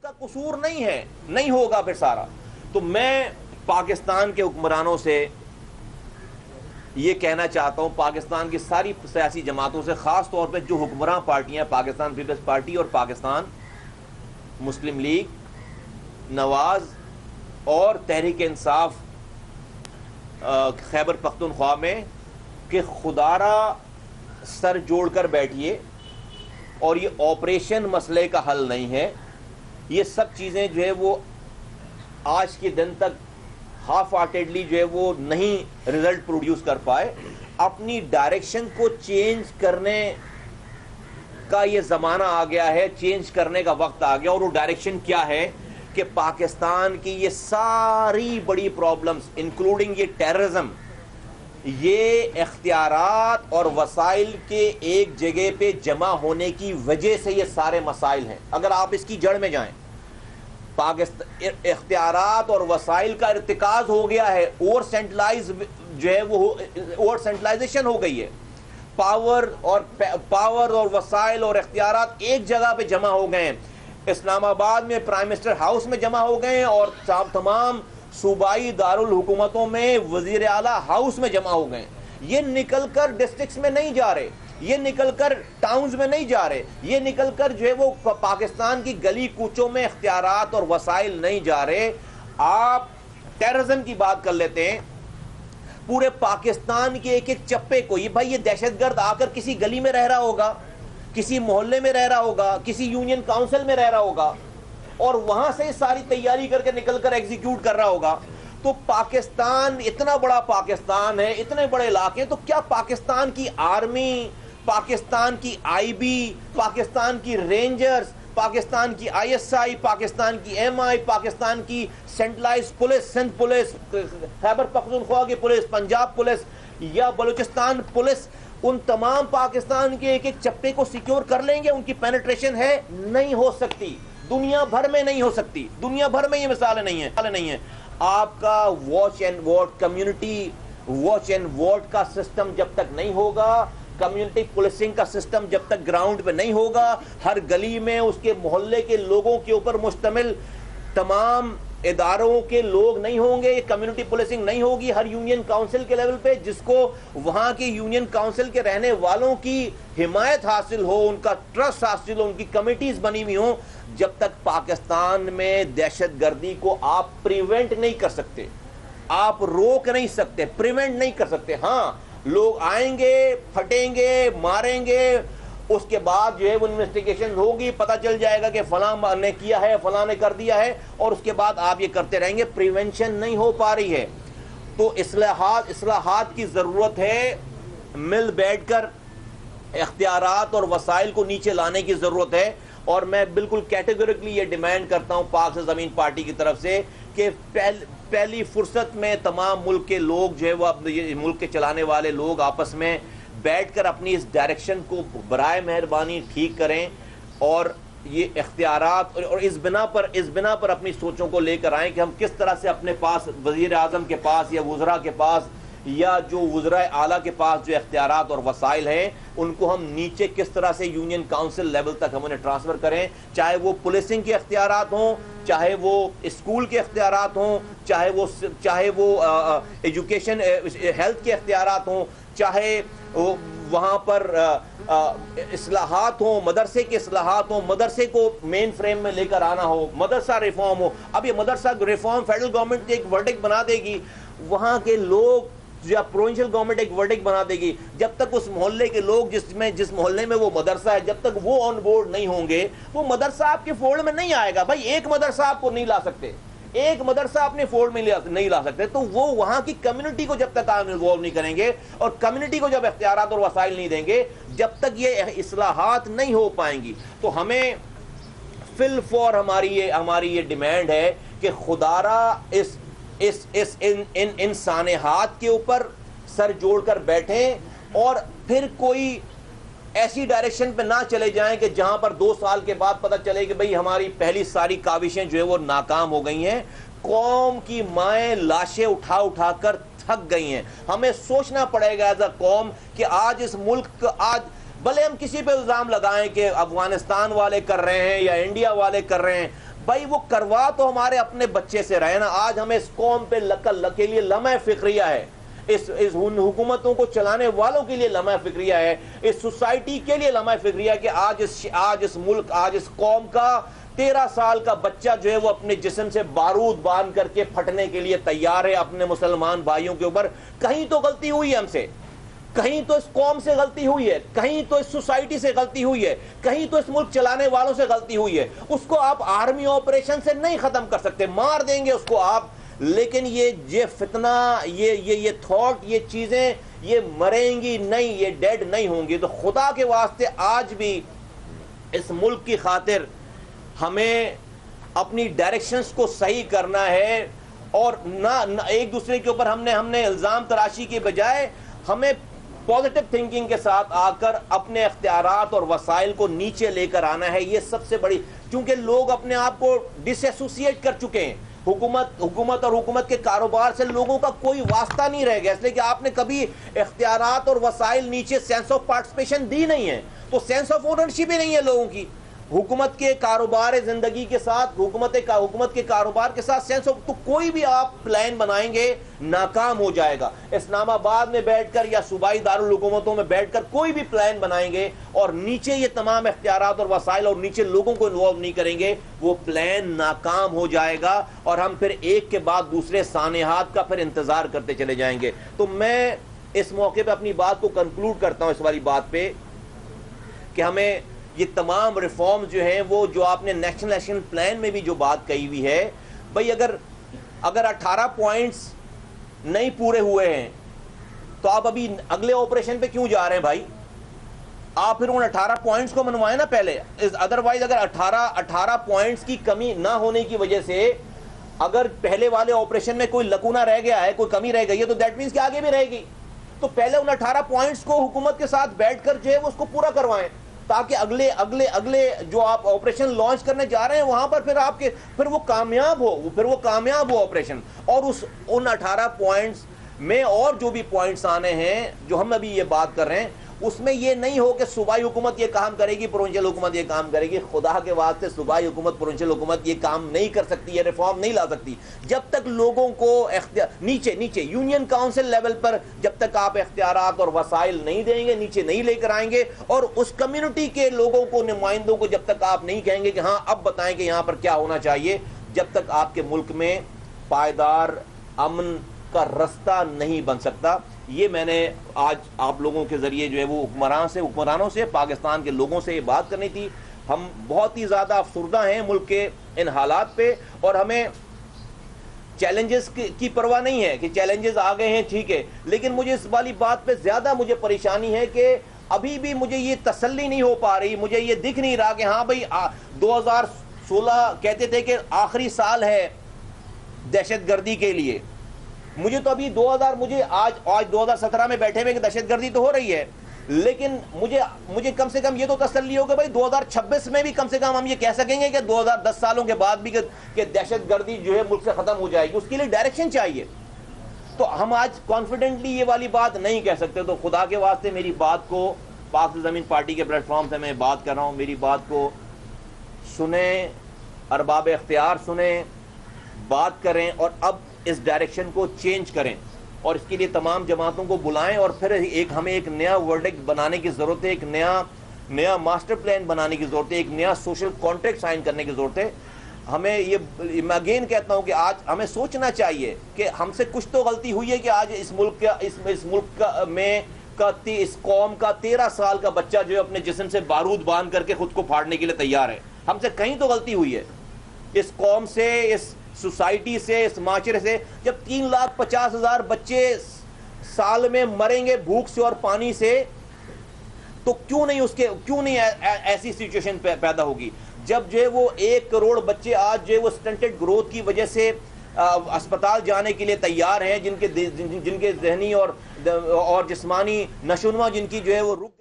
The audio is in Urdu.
کا قصور نہیں ہے, نہیں ہوگا پھر سارا. تو میں پاکستان کے حکمرانوں سے یہ کہنا چاہتا ہوں, پاکستان کی ساری سیاسی جماعتوں سے, خاص طور پہ جو حکمراں پارٹیاں, پاکستان پیپلز پارٹی اور پاکستان مسلم لیگ, نواز اور تحریک انصاف خیبر پختونخوا میں, کہ خدا را سر جوڑ کر بیٹھیے, اور یہ آپریشن مسئلے کا حل نہیں ہے. یہ سب چیزیں جو ہے وہ آج کے دن تک ہاف ہارٹیڈلی جو ہے وہ نہیں رزلٹ پروڈیوس کر پائے. اپنی ڈائریکشن کو چینج کرنے کا یہ زمانہ آ گیا ہے, چینج کرنے کا وقت آ گیا. اور وہ ڈائریکشن کیا ہے کہ پاکستان کی یہ ساری بڑی پرابلمز انکلوڈنگ یہ ٹیررزم, یہ اختیارات اور وسائل کے ایک جگہ پہ جمع ہونے کی وجہ سے یہ سارے مسائل ہیں. اگر آپ اس کی جڑ میں جائیں, پاکستان اختیارات اور وسائل کا ارتکاز ہو گیا ہے, اوور سینٹرلائز جو ہے وہ اوور سینٹرلائزیشن ہو گئی ہے. پاور اور وسائل اور اختیارات ایک جگہ پہ جمع ہو گئے ہیں. اسلام آباد میں پرائم منسٹر ہاؤس میں جمع ہو گئے ہیں, اور تمام صوبائی دارالحکومتوں میں وزیر اعلیٰ ہاؤس میں جمع ہو گئے ہیں. یہ نکل کر ڈسٹرکٹس میں نہیں جا رہے, یہ نکل کر ٹاؤنز میں نہیں جا رہے, یہ نکل کر جو ہے وہ پاکستان کی گلی کوچوں میں اختیارات اور وسائل نہیں جا رہے. آپ ٹیررزم کی بات کر لیتے ہیں, پورے پاکستان کے ایک ایک چپے کو, یہ بھائی یہ دہشت گرد آ کر کسی گلی میں رہ رہا ہوگا, کسی محلے میں رہ رہا ہوگا, کسی یونین کاؤنسل میں رہ رہا ہوگا, اور وہاں سے ساری تیاری کر کے نکل کر ایگزیکیوٹ کر رہا ہوگا. تو پاکستان اتنا بڑا پاکستان ہے, اتنے بڑے علاقے, تو کیا پاکستان کی آرمی, پاکستان کی آئی بی, پاکستان کی رینجرز, پاکستان کی آئی ایس آئی, پاکستان کی ایم آئی, پاکستان کی centralise police, Sindh police, Khyber Pakhtunkhwa کی پولیس, پنجاب پولیس یا بلوچستان پولیس, ان تمام پاکستان کے ایک ایک چپے کو سیکیور کر لیں گے؟ ان کی پینیٹریشن ہے, نہیں ہو سکتی, دنیا بھر میں نہیں ہو سکتی, دنیا بھر میں یہ مثالیں نہیں ہیں. آپ کا watch and what community, watch and what کا سسٹم جب تک نہیں ہوگا, کمیونٹی پولیسنگ کا سسٹم جب تک گراؤنڈ پہ نہیں ہوگا, ہر گلی میں اس کے محلے کے لوگوں کے اوپر مشتمل تمام اداروں کے لوگ نہیں ہوں گے, کمیونٹی پولیسنگ نہیں ہوگی ہر یونین کاؤنسل کے لیول پہ, جس کو وہاں کی یونین کاؤنسل کے رہنے والوں کی حمایت حاصل ہو, ان کا ٹرسٹ حاصل ہو, ان کی کمیٹیز بنی ہوئی ہوں, جب تک پاکستان میں دہشت گردی کو آپ پریونٹ نہیں کر سکتے, آپ روک نہیں سکتے, پریونٹ نہیں کر سکتے. ہاں لوگ آئیں گے, پھٹیں گے, ماریں گے, اس کے بعد جو ہے وہ انویسٹیگیشن ہوگی, پتہ چل جائے گا کہ فلاں نے کیا ہے, فلاں نے کر دیا ہے, اور اس کے بعد آپ یہ کرتے رہیں گے. پریونشن نہیں ہو پا رہی ہے. تو اصلاحات کی ضرورت ہے, مل بیٹھ کر اختیارات اور وسائل کو نیچے لانے کی ضرورت ہے. اور میں بالکل کیٹیگورکلی یہ ڈیمانڈ کرتا ہوں پاک سے زمین پارٹی کی طرف سے کہ پہلی فرصت میں تمام ملک کے لوگ جو ہے وہ ملک کے چلانے والے لوگ آپس میں بیٹھ کر اپنی اس ڈائریکشن کو برائے مہربانی ٹھیک کریں, اور یہ اختیارات اور اس بنا پر اپنی سوچوں کو لے کر آئیں کہ ہم کس طرح سے اپنے پاس وزیر اعظم کے پاس یا وزراء کے پاس یا جو وزرائے اعلیٰ کے پاس جو اختیارات اور وسائل ہیں ان کو ہم نیچے کس طرح سے یونین کاؤنسل لیول تک ہم انہیں ٹرانسفر کریں, چاہے وہ پولیسنگ کے اختیارات ہوں, چاہے وہ اسکول کے اختیارات ہوں, چاہے وہ ایجوکیشن ہیلتھ کے اختیارات ہوں, چاہے وہاں پر اصلاحات ہوں, مدرسے کے اصلاحات ہوں, مدرسے کو مین فریم میں لے کر آنا ہو, مدرسہ ریفارم ہو. اب یہ مدرسہ ریفارم فیڈرل گورنمنٹ ایک ورڈکٹ بنا دے گی, وہاں کے لوگ یا پروونشل گورنمنٹ ایک ورڈکٹ بنا دے گی, جب تک اس محلے کے لوگ جس محلے میں وہ مدرسہ ہے جب تک وہ آن بورڈ نہیں ہوں گے, وہ مدرسہ آپ کے فولڈ میں نہیں آئے گا. بھائی ایک مدرسہ آپ کو نہیں لا سکتے, ایک مدرسہ اپنے فولڈ میں نہیں لا سکتے, تو وہ وہاں کی کمیونٹی کو جب تک آپ انوالو نہیں کریں گے اور کمیونٹی کو جب اختیارات اور وسائل نہیں دیں گے, جب تک یہ اصلاحات نہیں ہو پائیں گی. تو ہمیں فل فور ہماری یہ ڈیمانڈ ہے کہ خدارا ان سانحات کے اوپر سر جوڑ کر بیٹھیں, اور پھر کوئی ایسی ڈائریکشن پہ نہ چلے جائیں کہ جہاں پر 2 سال کے بعد پتہ چلے کہ بھئی ہماری پہلی ساری کاوشیں جو ہے وہ ناکام ہو گئی ہیں, قوم کی مائیں لاشیں اٹھا کر تھک گئی ہیں. ہمیں سوچنا پڑے گا ایز اے قوم کہ آج اس ملک بھلے ہم کسی پہ الزام لگائیں کہ افغانستان والے کر رہے ہیں یا انڈیا والے کر رہے ہیں, بھائی وہ کروا تو ہمارے اپنے بچے سے رہے نا. آج ہمیں اس قوم پہ کے لیے لمحہ فکریہ ہے, اس حکومتوں کو چلانے والوں کے لیے لمحہ فکریہ ہے, اس سوسائٹی کے لیے لمحہ فکریہ ہے کہ آج اس ملک, آج اس قوم کا 13 سال کا بچہ جو ہے وہ اپنے جسم سے بارود باندھ کر کے پھٹنے کے لیے تیار ہے اپنے مسلمان بھائیوں کے اوپر. کہیں تو غلطی ہوئی ہے ہم سے, کہیں تو اس قوم سے غلطی ہوئی ہے, کہیں تو اس سوسائٹی سے غلطی ہوئی ہے, کہیں تو اس ملک چلانے والوں سے غلطی ہوئی ہے. اس کو آپ آرمی آپریشن سے نہیں ختم کر سکتے, مار دیں گے اس کو آپ, لیکن یہ فتنہ, یہ تھاٹ, یہ چیزیں یہ مریں گی نہیں, یہ ڈیڈ نہیں ہوں گی. تو خدا کے واسطے آج بھی اس ملک کی خاطر ہمیں اپنی ڈائریکشنز کو صحیح کرنا ہے, اور نہ ایک دوسرے کے اوپر ہم نے الزام تراشی کے بجائے ہمیں پازیٹو تھنکنگ کے ساتھ آ کر اپنے اختیارات اور وسائل کو نیچے لے کر آنا ہے. یہ سب سے بڑی, کیونکہ لوگ اپنے آپ کو ڈس ایسوسیٹ کر چکے ہیں, حکومت اور حکومت کے کاروبار سے لوگوں کا کوئی واسطہ نہیں رہ گیا, اس لیے کہ آپ نے کبھی اختیارات اور وسائل نیچے سینس آف پارٹیسپیشن دی نہیں ہے, تو سینس آف اونرشپ ہی نہیں ہے لوگوں کی. حکومت کے کاروبار زندگی کے ساتھ, حکومت کے کاروبار کے ساتھ سینس آف, تو کوئی بھی آپ پلان بنائیں گے ناکام ہو جائے گا. اسلام آباد میں بیٹھ کر یا صوبائی دارالحکومتوں میں بیٹھ کر کوئی بھی پلان بنائیں گے اور نیچے یہ تمام اختیارات اور وسائل اور نیچے لوگوں کو انوالو نہیں کریں گے, وہ پلان ناکام ہو جائے گا, اور ہم پھر ایک کے بعد دوسرے سانحات کا پھر انتظار کرتے چلے جائیں گے. تو میں اس موقع پہ اپنی بات کو کنکلوڈ کرتا ہوں اس والی بات پہ کہ ہمیں یہ تمام ریفارم جو ہیں, وہ جو آپ نے نیشنل ایکشن پلان میں بھی جو بات کہی ہوئی ہے, بھئی اگر 18 پوائنٹس نہیں پورے ہوئے ہیں تو آپ ابھی اگلے آپریشن پہ کیوں جا رہے ہیں بھائی؟ آپ پھر ان 18 پوائنٹس کو منوائیں نا پہلے. ادروائز اگر 18 پوائنٹس کی کمی نہ ہونے کی وجہ سے اگر پہلے والے آپریشن میں کوئی لکونہ رہ گیا ہے, کوئی کمی رہ گئی ہے, تو دیٹ مینس کہ آگے بھی رہے گی. تو پہلے ان 18 پوائنٹس کو حکومت کے ساتھ بیٹھ کر جو ہے وہ اس کو پورا کروائیں, تاکہ اگلے جو آپ آپریشن لانچ کرنے جا رہے ہیں وہاں پر پھر وہ کامیاب ہو آپریشن. اور ان 18 پوائنٹس میں اور جو بھی پوائنٹس آنے ہیں جو ہم ابھی یہ بات کر رہے ہیں, اس میں یہ نہیں ہو کہ صوبائی حکومت یہ کام کرے گی, پروونشل حکومت یہ کام کرے گی. خدا کے واسطے صوبائی حکومت, پروونشل حکومت یہ کام نہیں کر سکتی, یہ ریفارم نہیں لا سکتی جب تک لوگوں کو نیچے یونین کاؤنسل لیول پر جب تک آپ اختیارات اور وسائل نہیں دیں گے, نیچے نہیں لے کر آئیں گے, اور اس کمیونٹی کے لوگوں کو, نمائندوں کو جب تک آپ نہیں کہیں گے کہ ہاں اب بتائیں کہ یہاں پر کیا ہونا چاہیے, جب تک آپ کے ملک میں پائیدار امن کا رستہ نہیں بن سکتا. یہ میں نے آج آپ لوگوں کے ذریعے جو ہے وہ حکمرانوں سے, پاکستان کے لوگوں سے یہ بات کرنی تھی. ہم بہت ہی زیادہ افسردہ ہیں ملک کے ان حالات پہ, اور ہمیں چیلنجز کی پرواہ نہیں ہے کہ چیلنجز آ گئے ہیں, ٹھیک ہے, لیکن مجھے اس والی بات پہ زیادہ مجھے پریشانی ہے کہ ابھی بھی مجھے یہ تسلی نہیں ہو پا رہی, مجھے یہ دکھ نہیں رہا کہ ہاں بھائی 2016 کہتے تھے کہ آخری سال ہے دہشت گردی کے لیے. مجھے تو ابھی آج 2017 میں بیٹھے ہوئے کہ دہشت گردی تو ہو رہی ہے, لیکن مجھے کم سے کم یہ تو تسلی ہو کہ بھائی 2026 میں بھی کم سے کم ہم یہ کہہ سکیں گے کہ 2010 سالوں کے بعد بھی کہ دہشت گردی جو ہے ملک سے ختم ہو جائے گی. اس کے لیے ڈائریکشن چاہیے. تو ہم آج کانفیڈنٹلی یہ والی بات نہیں کہہ سکتے. تو خدا کے واسطے میری بات کو, پاک زمین پارٹی کے پلیٹ فارم سے میں بات کر رہا ہوں, میری بات کو سنیں, ارباب اختیار سنیں, بات کریں, اور اب اس ڈائریکشن کو چینج کریں, اور اس کے لیے تمام جماعتوں کو بلائیں, اور پھر ہمیں ایک نیا ورڈکٹ بنانے کی ضرورت ہے, ایک نیا ماسٹر پلان بنانے کی ضرورت ہے, ایک نیا سوشل کانٹریکٹ سائن کرنے کی ضرورت ہے. ہمیں میں اگین کہتا ہوں کہ آج ہمیں سوچنا چاہیے کہ ہم سے کچھ تو غلطی ہوئی ہے کہ آج اس ملک میں اس قوم کا 13 سال کا بچہ جو ہے اپنے جسم سے بارود باندھ کر کے خود کو پھاڑنے کے لیے تیار ہے. ہم سے کہیں تو غلطی ہوئی ہے, اس قوم سے, اس سوسائٹی سے, اس معاشرے سے. جب 3,50,000 بچے سال میں مریں گے بھوک سے اور پانی سے, تو کیوں نہیں ایسی سچویشن پیدا ہوگی. جب جو ہے وہ 1 کروڑ بچے آج جو ہے وہ سٹنٹڈ گروتھ کی وجہ سے اسپتال جانے کے لیے تیار ہیں, جن کے ذہنی اور جسمانی نشوونما جن کی جو ہے وہ رک